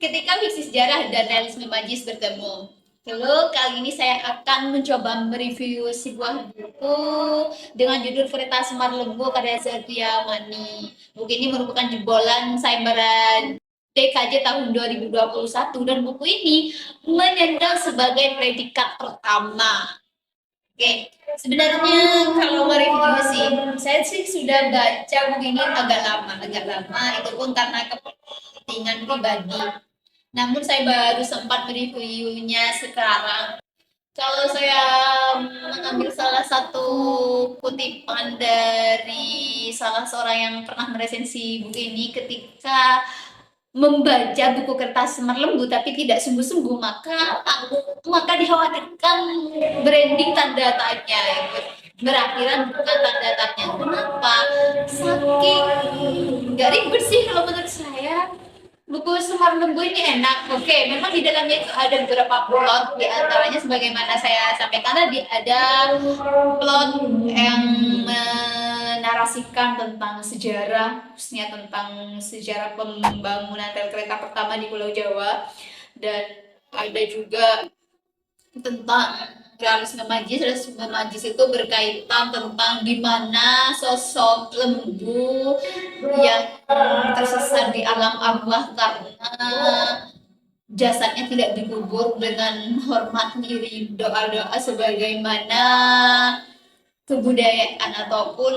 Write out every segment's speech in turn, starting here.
ketika fiksi sejarah dan realisme magis bertemu. Lalu kali ini saya akan mencoba mereview sebuah buku dengan judul Kereta Semar Lembu karya Zatria Mani. Buku ini merupakan jebolan sayembara DKJ tahun 2021 dan buku ini menyandang sebagai predikat pertama. Oke, sebenarnya kalau mereview sih, saya sih sudah baca buku ini agak lama, itu pun karena kepentingan pribadi. Namun saya baru sempat mereviewnya sekarang. Kalau saya mengambil salah satu kutipan dari salah seorang yang pernah meresensi buku ini, ketika membaca buku Kertas Semar Lembu tapi tidak sungguh-sungguh, maka dikhawatirkan branding tanda tanya itu berakhiran bukan tanda tanya. Kenapa? Saking nggak ribet sih kalau menurut saya. Buku Semar Lembu ini enak. Oke, memang di dalamnya itu ada beberapa plot, di antaranya sebagaimana saya sampaikan tadi, ada plot yang menarasikan tentang sejarah, khususnya tentang sejarah pembangunan rel kereta pertama di Pulau Jawa, dan ada juga tentang realisme magis. Realisme magis itu berkaitan tentang gimana sosok lembu yang tersesat di alam arwah karena jasadnya tidak dikubur dengan hormat, ngirim doa-doa sebagaimana kebudayaan ataupun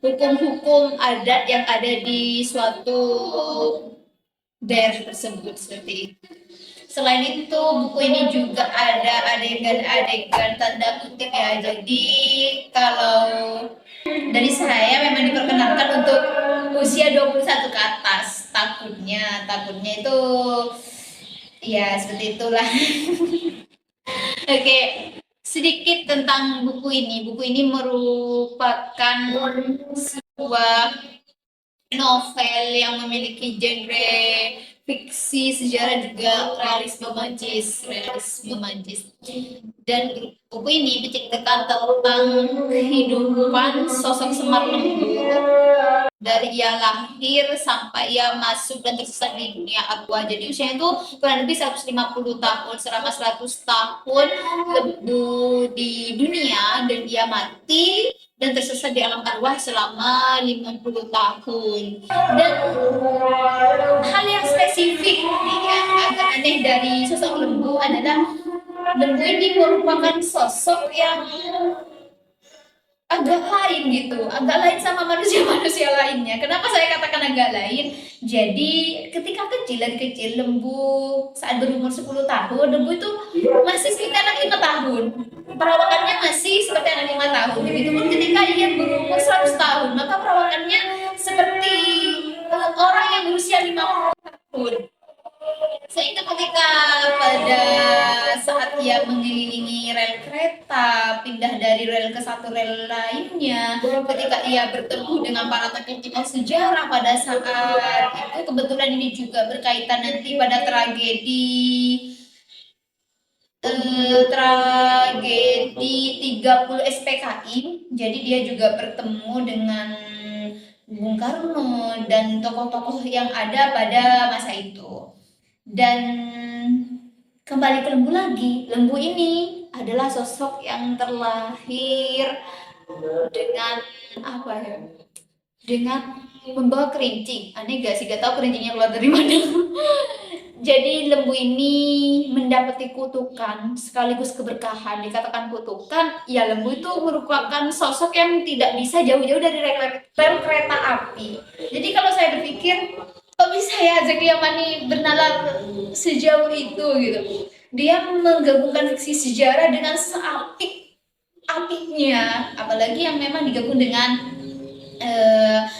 hukum-hukum adat yang ada di suatu daerah tersebut, seperti itu. Selain itu, buku ini juga ada adegan-adegan tanda kutip ya. Jadi kalau dari saya memang diperkenalkan untuk usia 21 ke atas. Takutnya itu ya seperti itulah. Oke, sedikit tentang buku ini. Buku ini merupakan sebuah novel yang memiliki genre fiksi, sejarah, juga realisme magis. Dan buku ini menceritakan tentang kehidupan sosok Semar Lembu dari ia lahir sampai ia masuk dan tersesat di dunia aqua. Jadi usianya itu kurang lebih 150 tahun. Selama 100 tahun lembu di dunia dan ia mati dan tersesat di alam arwah selama 50 tahun. Dan hal yang spesifik nih ya, agak aneh dari sosok lembu adalah lembu ini merupakan sosok yang agak lain gitu, agak lain sama manusia-manusia lainnya. Kenapa saya katakan agak lain? Jadi ketika kecil, dari kecil lembu saat berumur 10 tahun, lembu itu masih seperti anak 5 tahun. Perawakannya masih seperti anak 5 tahun. Begitupun ketika ia berumur 100 tahun, maka perawakannya seperti orang yang berusia 50 tahun. Sehingga ketika pada saat ia mengelilingi rel kereta, pindah dari rel ke satu rel lainnya, ketika ia bertemu dengan para tokoh-tokoh sejarah pada saat itu, kebetulan ini juga berkaitan nanti pada tragedi 30 SPKI. Jadi dia juga bertemu dengan Bung Karno dan tokoh-tokoh yang ada pada masa itu. Dan kembali ke lembu lagi, lembu ini adalah sosok yang terlahir dengan apa ya? Dengan membawa kerincing. Aneh gak sih? Gak tahu kerincingnya keluar dari mana. Jadi lembu ini mendapati kutukan sekaligus keberkahan. Dikatakan kutukan, ya lembu itu merupakan sosok yang tidak bisa jauh-jauh dari rel kereta api. Jadi kalau saya berpikir, kok bisa ya Zatria Mani bernalar sejauh itu gitu. Dia menggabungkan fiksi sejarah dengan seapik-apiknya, apalagi yang memang digabung dengan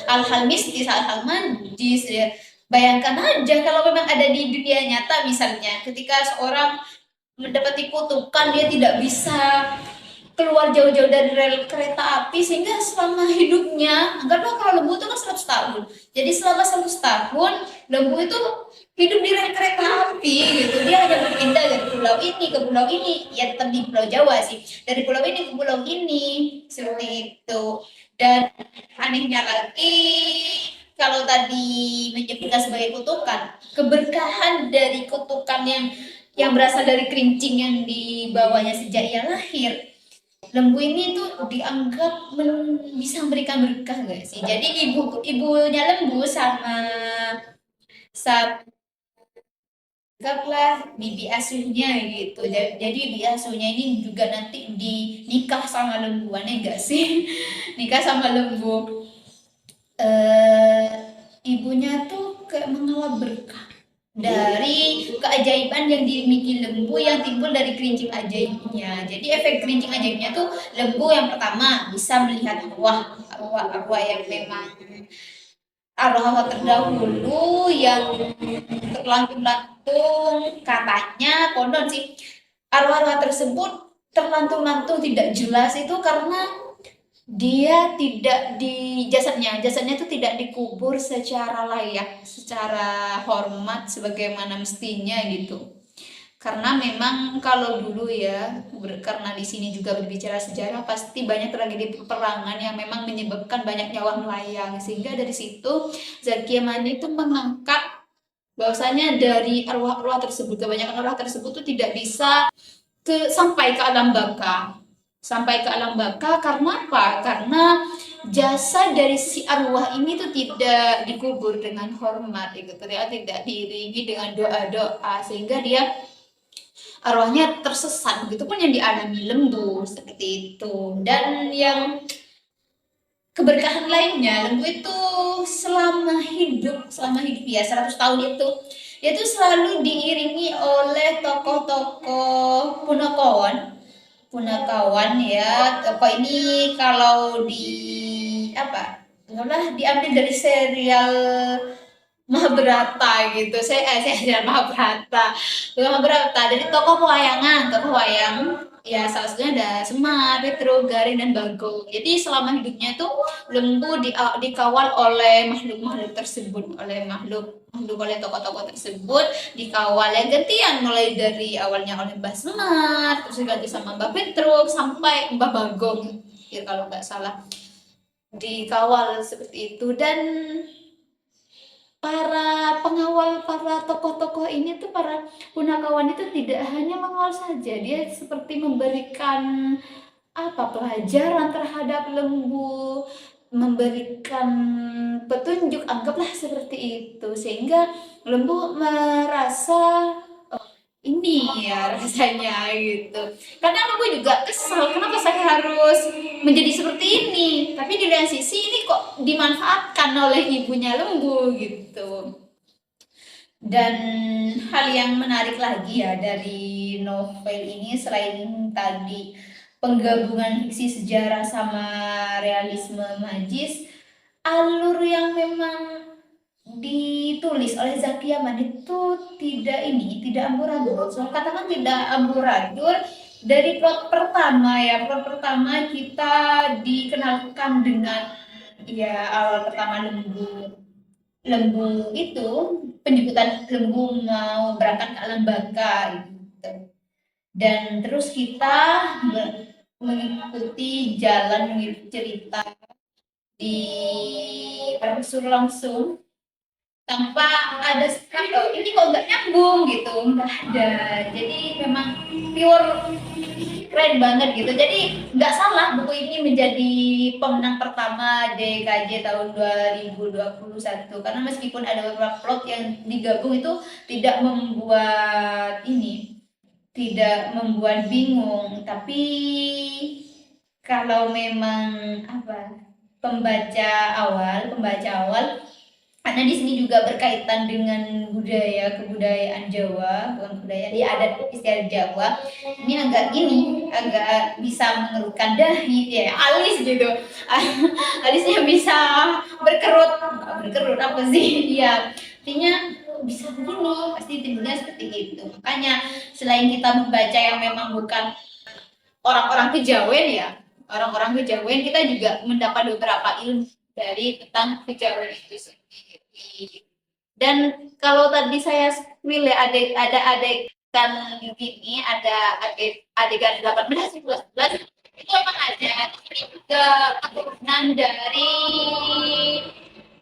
hal-hal mistis, hal-hal magis ya. Bayangkan aja kalau memang ada di dunia nyata, misalnya ketika seorang mendapati kutukan, dia tidak bisa keluar jauh-jauh dari rel kereta api sehingga selama hidupnya, anggaplah kalau lembu itu kan 100 tahun, jadi selama 100 tahun lembu itu hidup di rel kereta api gitu. Dia hanya berpindah dari pulau ini ke pulau ini, ya tetap di Pulau Jawa sih, dari pulau ini ke pulau ini, seperti itu. Dan anehnya lagi, kalau tadi menyebutkan sebagai kutukan, keberkahan dari kutukan yang berasal dari kerincing yang dibawanya sejak ia lahir, lembu ini tuh dianggap bisa memberikan berkah gak sih? Jadi ibunya lembu sama anggaplah bibi asuhnya gitu. Jadi bibi asuhnya ini juga nanti nikah sama lembuannya enggak sih? Nikah sama lembu. eh Ibunya tuh kayak mengalami berkah dari keajaiban yang dimiliki lembu yang timbul dari kerincing ajaibnya. Jadi efek kerincing ajaibnya tuh lembu yang pertama bisa melihat arwah yang memang arwah terdahulu yang terlantung-lantung, katanya konon sih arwah-arwah tersebut terlantung-lantung tidak jelas itu karena dia tidak di jasadnya itu tidak dikubur secara layak, secara hormat sebagaimana mestinya gitu. Karena memang kalau dulu ya, karena di sini juga berbicara sejarah, pasti banyak tragedi peperangan yang memang menyebabkan banyak nyawa melayang. Sehingga dari situ Zakia Mani itu mengangkat bahwasanya dari arwah-arwah tersebut, kebanyakan arwah tersebut itu tidak bisa sampai ke alam baka. Sampai ke alam baka karena apa? Karena jasa dari si arwah ini tuh tidak dikubur dengan hormat gitu. Tidak diiringi dengan doa-doa sehingga dia arwahnya tersesat. Begitu pun yang dialami lembu seperti itu. Dan yang keberkahan lainnya, lembu itu selama hidup ya 100 tahun itu selalu diiringi oleh tokoh-tokoh punakawan ya. Tokoh ini kalau di apa? Diambil dari serial Mahabharata gitu. Saya Mahabharata. Mahabharata. Jadi tokoh wayang ya salah satunya ada Semar, Petro, Garin dan Bagong. Jadi selama hidupnya itu lembu dikawal oleh makhluk-makhluk tersebut, oleh tokoh-tokoh tersebut dikawal yang gantian mulai dari awalnya oleh Mbah Semar, terus diganti sama Mbah Petro sampai Mbah Bagong ya kalau nggak salah dikawal seperti itu. Dan para tokoh-tokoh ini tuh para punakawan itu tidak hanya mengawal saja, dia seperti memberikan pelajaran terhadap lembu, memberikan petunjuk, anggaplah seperti itu, sehingga lembu merasa ini ya rasanya gitu. Kadang aku juga kesel kenapa saya harus menjadi seperti ini, tapi di lain sisi ini kok dimanfaatkan oleh ibunya lembu gitu. Dan hal yang menarik lagi ya dari novel ini selain tadi penggabungan fiksi sejarah sama realisme magis, alur yang memang ditulis oleh Zakia Mani itu tidak amburadul. So katakan tidak amburadul. Dari plot pertama kita dikenalkan dengan ya awal pertama lembu itu penyebutan lembu mau berangkat ke alam baka gitu. Dan terus kita mengikuti jalan cerita di Parabasur langsung tanpa ada ini kok nggak nyambung gitu, nggak ada. Jadi memang pure keren banget gitu. Jadi nggak salah buku ini menjadi pemenang pertama DKJ tahun 2021 karena meskipun ada beberapa plot yang digabung itu tidak membuat bingung, tapi kalau memang pembaca awal karena di sini juga berkaitan dengan kebudayaan Jawa, bukan budaya ya adat istiadat Jawa. Ini agak bisa mengerutkan dahi, ya alis gitu. Alisnya bisa berkerut apa sih? Ya, artinya bisa begini, pasti timbulnya seperti itu. Makanya selain kita membaca yang memang bukan orang-orang kejawen kita juga mendapat beberapa ilmu dari tentang kejawen itu sendiri. Dan kalau tadi saya pilih ada adegan gini, ada adegan 18 19 itu memang ada juga keturunan dari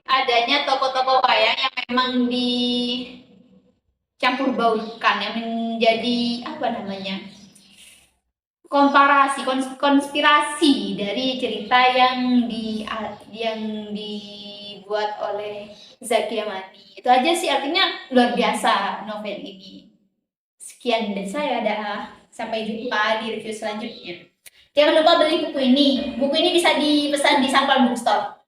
adanya toko-toko wayang yang memang dicampur baurkan, yang menjadi apa namanya, komparasi konspirasi dari cerita yang dibuat oleh Zakia Mani. Itu aja sih, artinya luar biasa novel ini. Sekian dari saya, dah. Sampai jumpa di review selanjutnya. Jangan lupa beli buku ini. Buku ini bisa dipesan di Sampal Bookstore.